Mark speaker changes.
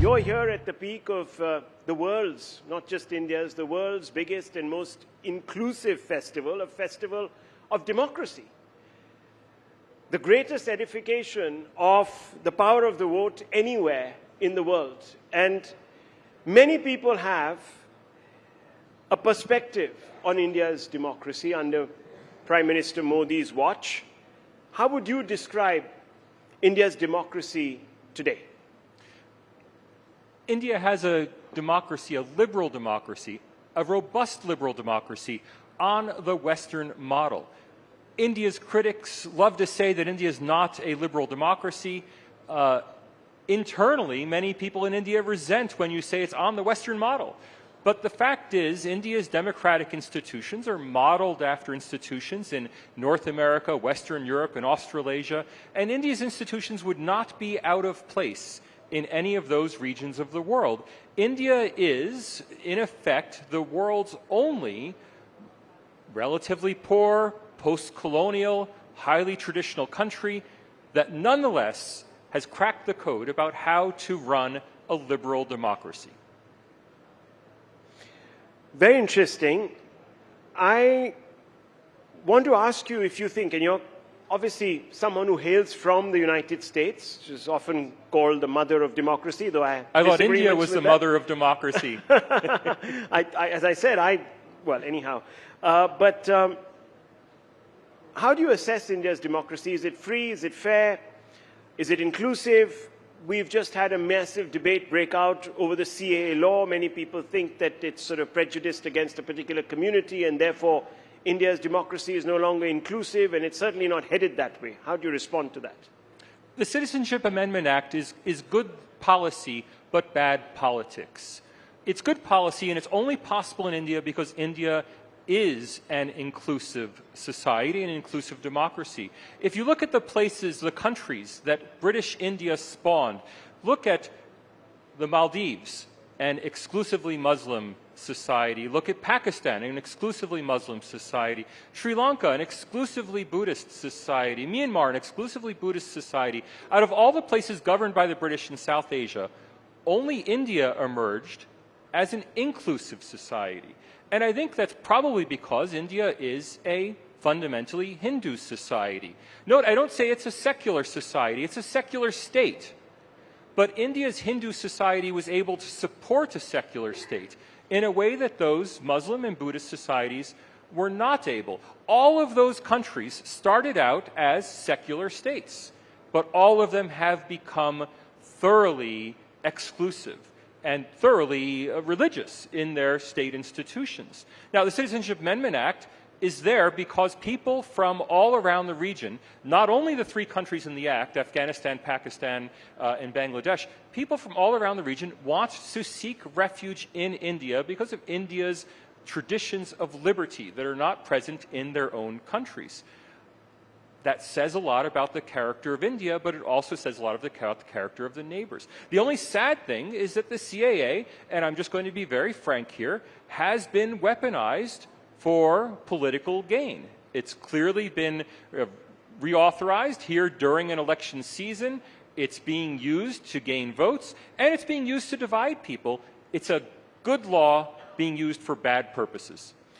Speaker 1: You're here at the peak of the world's, not just India's, the world's biggest and most inclusive festival, a festival of democracy. The greatest edification of the power of the vote anywhere in the world. And many people have a perspective on India's democracy under Prime Minister Modi's watch. How would you describe India's democracy today?
Speaker 2: India has a democracy, a liberal democracy, a robust liberal democracy on the Western model. India's critics love to say that India is not a liberal democracy. Internally, many people in India resent when you say it's on the Western model. But the fact is, India's democratic institutions are modeled after institutions in North America, Western Europe, and Australasia, and India's institutions would not be out of place in any of those regions of the world. India is, in effect, the world's only relatively poor, post-colonial, highly traditional country that nonetheless has cracked the code about how to run a liberal democracy.
Speaker 1: Very interesting. I want to ask you if you think, and you're obviously someone who hails from the United States, which is often called the mother of democracy, though I
Speaker 2: thought India was the mother of democracy.
Speaker 1: As I said, well, anyhow. But how do you assess India's democracy? Is it free? Is it fair? Is it inclusive? We've just had a massive debate break out over the CAA law. Many people think that it's sort of prejudiced against a particular community, and therefore India's democracy is no longer inclusive, and it's certainly not headed that way. How do you respond to that?
Speaker 2: The Citizenship Amendment Act is good policy, but bad politics. It's good policy, and it's only possible in India because India is an inclusive society, an inclusive democracy. If you look at the places, the countries that British India spawned, look at the Maldives, an exclusively Muslim society. Look at Pakistan, an exclusively Muslim society. Sri Lanka, an exclusively Buddhist society. Myanmar, an exclusively Buddhist society. Out of all the places governed by the British in South Asia, only India emerged as an inclusive society. And I think that's probably because India is a fundamentally Hindu society. Note, I don't say it's a secular society, it's a secular state. But India's Hindu society was able to support a secular state in a way that those Muslim and Buddhist societies were not able. All of those countries started out as secular states, but all of them have become thoroughly exclusive and thoroughly religious in their state institutions. Now, the Citizenship Amendment Act is there because people from all around the region, not only the three countries in the Act, Afghanistan, Pakistan, and Bangladesh, people from all around the region want to seek refuge in India because of India's traditions of liberty that are not present in their own countries. That says a lot about the character of India, but it also says a lot about the character of the neighbors. The only sad thing is that the CAA, and I'm just going to be very frank here, has been weaponized for political gain. It's clearly been reauthorized here during an election season. It's being used to gain votes, and it's being used to divide people. It's a good law being used for bad purposes.